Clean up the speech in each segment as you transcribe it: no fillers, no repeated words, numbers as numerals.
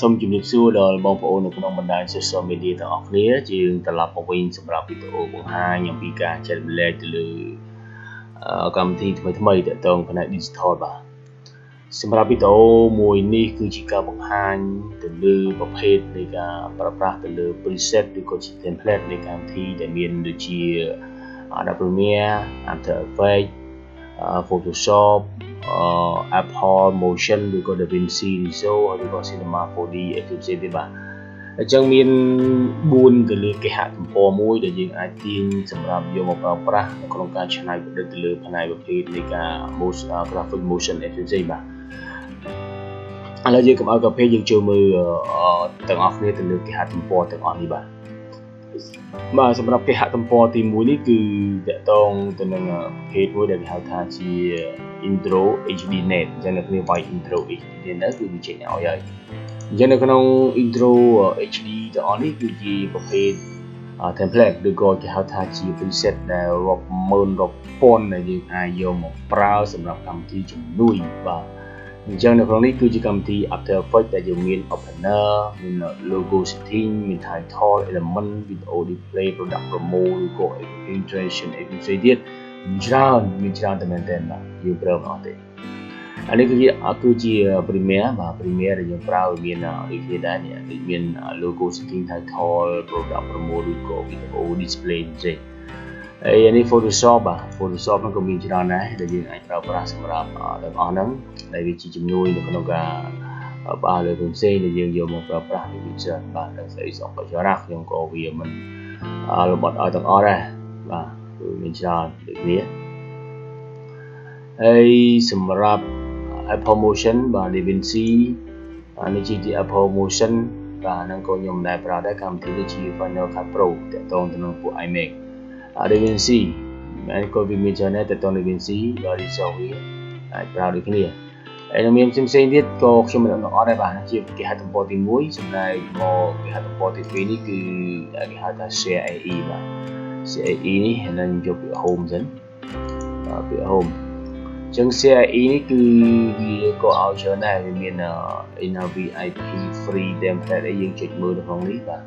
សូមជម្រាបសួរដល់បងប្អូននៅក្នុងបណ្ដាញ social media ទាំងអស់គ្នាយើងត្រឡប់មកវិញសម្រាប់វីដេអូបង្ហាញអំពីការចែករំលែកទៅលើកម្មវិធីថ្មីៗទាក់ទងផ្នែក digital បាទសម្រាប់វីដេអូមួយនេះគឺជាការបង្ហាញទៅលើប្រភេទនៃការប្រើប្រាស់ទៅលើ preset ឬក៏ជា template នៃកម្មវិធីដែលមានដូចជា Adobe Premiere, After Effects, Photoshop, Apple Motion ឬក៏ DaVinci Resolve ឬក៏ Cinema 4D អីផ្សេងទៀតបាទអញ្ចឹงមាន4ទៅលើគេហទំព័រមួយដែលយើងអាចទាញសម្រាប់យកមកប្រើប្រាស់នៅក្នុងការច្នៃប្រឌិតទៅលើផ្នែកប្រភេទនៃការ graphic motion អីផ្សេងបាទឥឡូវយើងកុំឲ្យកាភេយើងចូលមើលទាំងអស់គ្នាទៅលើគេហទំព័រទាំងអស់នេះបាទសម្រាប់គេហទំព័រទី1នេះគឺតកតងទៅនឹងប្រភេទមួយដែលគេហៅថាជា intro HDNet អញ្ចឹងនៅគ្នាវាយ intro HDNet គឺវាចេញឲ្យហើយអញ្ចឹងនៅក្នុង intro HD ទាំងអស់នេះគឺជាប្រភេទ template ឬក៏គេហៅថាជា preset ដែលរាប់ម៉ឺនរាប់ពាន់ដែលយើងអាចយកមកប្រើសម្រាប់កម្មវិធីជំនួយបាទអញ្ចឹងនៅក្នុងនេះគឺជាកម្មវិធី After Effects ដែលយើងមាន opener មាន logo setting មាន title element video display product promo ឬក៏ illustration អីផ្សេងទៀតមានច្រើនតែមែនទែនបាទយើងប្រើមិនអស់ទេអានេះគឺជា Premiere បាទ Premiere ដែលយើងប្រើមានដូចគ្នាដែរនេះដូចមាន logo setting title product promo ឬក៏ video display ផ្សេងហើយអានេះ Photoshop បាទ Photoshop ហ្នឹងក៏មានច្រើនដែរដែលយើងអាចប្រើប្រាស់សម្រាប់ទាំងអស់ហ្នឹងដែលវាជាជំនួយនៅក្នុងការបើលើផ្សេងដែលយើងយកមកប្រើប្រាស់វាច្រើនបាទដល់ស្អីសក់ក៏ច្រើនខ្ញុំក៏វាមិនលម្អិតឲ្យទាំងអស់ដែរបាទគឺមានច្រើនដូចគ្នាហើយសម្រាប់ Apple Motion បាទ DaVinci នេះជា Apple Motion បាទហ្នឹងក៏ខ្ញុំមិនដែលប្រើដែរកម្មវិធីនេះជា Final Cut Pro ទាក់ទងទៅនឹងពួក iMac DaVinci ហើយក៏វាមានច្រើនដែរទាក់ទង DaVinci ដល់ Resolve វាអាចប្រើដូចគ្នាហើយនឹងមានផ្សេងទៀតក៏ខ្ញុំមិនដឹងអត់ដែរបាទជាគេហទំព័រទី1ចំណែកមកគេហទំព័រទី2នេះគឺគេហៅថា Share AE បាទ Share AE នេះនឹងយកពាក្យ Home សិនបាទពាក្យ Homeអញ្ចឹង CIE នេះគឺវាក៏ឲ្យច្រើនដែរវាមាន VIP free template អីយើងចុចមើលនៅក្នុងនេះបាទ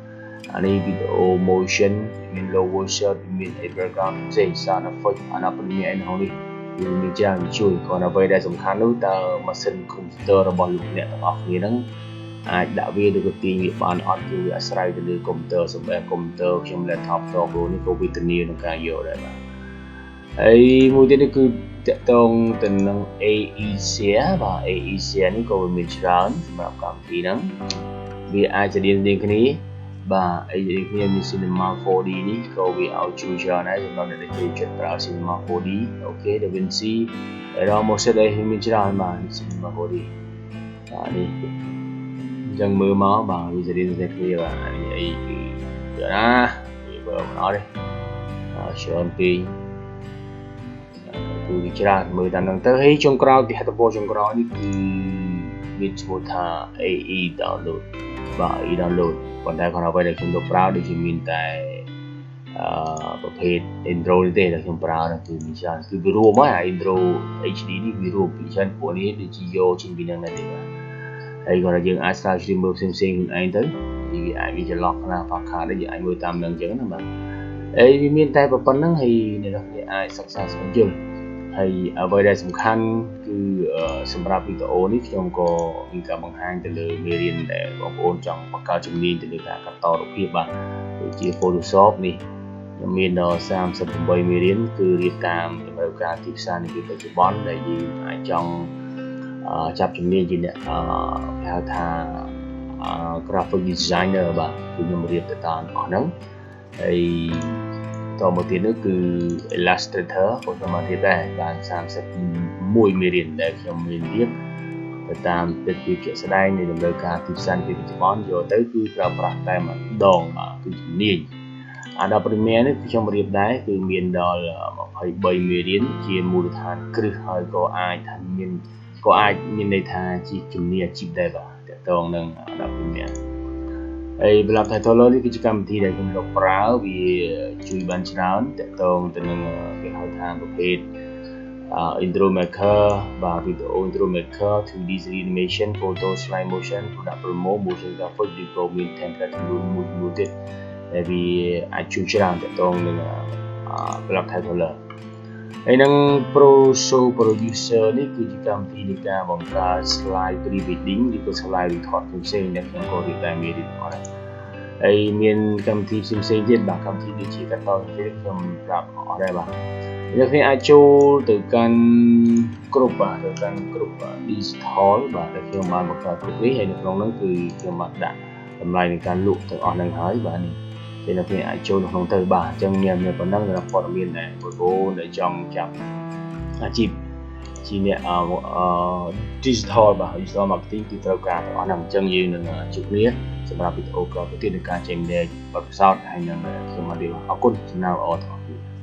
អានេះ video motion មាន logo shot មាន background ផ្សេង sound effect អាណាpremier អីក្នុងនេះវាមានច្រើនជួយគ្រាន់តែអ្វីដែលសំខាន់នោះតើម៉ាស៊ីនកុំព្យូទ័ររបស់លោកអ្នកទាំងអស់គ្នាហ្នឹងអាចដាក់វាឬក៏ទាញវាបានអត់គឺវាអាស្រ័យទៅលើកុំព្យូទ័រសម្រាប់កុំព្យូទ័រខ្ញុំ laptop តបនេះក៏វាធានាក្នុងការយកដែរបាទហើយមួយទៀតនេះគឺតកតងទៅនឹង AECA បាទ AECA នេះក៏មានច្រើនសម្រាប់កម្មវិធីហ្នឹងវាអាចស្តៀងគ្នាបាទអីគ្នាមាន Cinema 4D នេះក៏វាឲ្យជួយច្រើនដែរសម្រាប់អ្នកដែលចូលចិត្តប្រើ Cinema 4D អូខេ DaVinci Aero Motion អីមានច្រើនបាទ Cinema 4D បាទនេះអញ្ចឹងមើលមកបាទវាស្តៀងគ្នាបាទនេះអីគឺណាវាបើមិនអត់ទេច្រើនពេកគឺវាច្រើនមើលតាមហ្នឹងទៅហើយចុងក្រោយគេហទំព័រចុងក្រោយនេះគឺមានឈ្មោះថា AE download បាទ AE download ប៉ុន្តែគាត់អ្វីដែលខ្ញុំទៅប្រើដូចជាមានតែប្រភេទ intro ទេដែលខ្ញុំប្រើហ្នឹងគឺមានច្រើនគឺវារួមហើយ intro HD នេះវារួមពីច្រើនពួកនេះដូចជាយកជាងពីហ្នឹងដែរទេបាទហើយគាត់ថាយើងអាចស្រាវជ្រាវមើលផ្សេងៗខ្លួនឯងទៅវាអាចវាច្រឡំខ្លះប៉ះខាតយើងអាចមើលតាមហ្នឹងអញ្ចឹងណាបាទហើយវាមានតែប៉ុណ្្នឹងហើយអ្នកនរគ្នាអាចសិក្សាស្វែងយល់ហើយអ្វីដែលសំខាន់គឺសម្រាប់វីដេអូនេះខ្ញុំក៏មានការបង្ហាញទៅលើមេរៀនដែលបងប្អូនចង់បង្កើតជំនាញទៅលើការកាត់តរូបភាពបាទដូចជា Photoshop នេះខ្ញុំមានដល់38មេរៀនគឺរៀបតាមតម្រូវការទីផ្សារនាពេលបច្ចុប្បន្នដែលយើងអាចចង់ចាប់ជំនាញជាអ្នកគេហៅថា graphic designer បាទគឺខ្ញុំរៀបទៅតាមអស់ហ្នឹងហើយតមកទៀតនោះគឺ Illustrator ក៏ខ្ញុំបានរៀបដែរបាន31មេរៀនដែលខ្ញុំមានរៀបទៅតាមទិដ្ឋភាពជាក់ស្ដែងនៃតម្រូវការទីផ្សារពេលបច្ចុប្បន្នយកទៅគឺប្រើប្រាស់តែម្ដងបាទគឺជំនាញAdobe Premiere នេះខ្ញុំរៀបដែរគឺមានដល់23មេរៀនជាមូលដ្ឋានគ្រឹះហើយក៏អាចមានន័យថាជាជំនាញអាជីពដែរបាទតកតងនឹង Adobe Premiereហើយ Block Title នេះគឺជាកម្មវិធីដែលខ្ញុំយកប្រើវាជួយបានច្រើនតកតងទៅនឹងគេហៅថាប្រភេទ intro maker បាទ video intro maker 2D animation photo slide motion product promo motion graphic ឬក៏មាន template ចំនួនមួយទៀតដែលវាអាចជួយច្រើនទាក់ទងនឹង block title ហើយនឹង Pro Show Producer នេះគឺជាកម្មវិធីនៃការបង្កើត slide pre-wedding ឬក៏ slide record ផ្សេងៗដែលខ្ញុំក៏រៀបដែរមានរៀបអត់ដែរហើយមានកម្មវិធីផ្សេងៗទៀតបាទកម្មវិធីដូចជាកាត់តទៀតខ្ញុំប្រាប់អត់ដែរបាទអ្នកគ្នាអាចចូលទៅកាន់ក្រុមបាទទៅកាន់ក្រុម digital បាទដែលខ្ញុំបានបង្កើតគ្រប់នេះហើយនៅក្នុងនោះគឺខ្ញុំបានដាក់តម្លៃនៃការលក់ទាំងអស់ហ្នឹងហើយបាទនេះពេលអ្នកគ្នាអាចចូលក្នុងទៅបាទអញ្ចឹងមានប៉ុណ្ណឹងសម្រាប់ព័ត៌មានដែលបងប្អូនដែលចង់ចាប់អាជីពជាអ្នកdigital បាទ digital marketing គឺត្រូវការទាំងអស់ហ្នឹងអញ្ចឹងយើងនឹងជួបគ្នាសម្រាប់វីដេអូក្រោយទៅទៀតនៃការចែករំលែកបទពិសោធន៍ហើយនឹងខ្ញុំបានរៀបអរគុណចំណាយល្អទាំងអស់គ្នា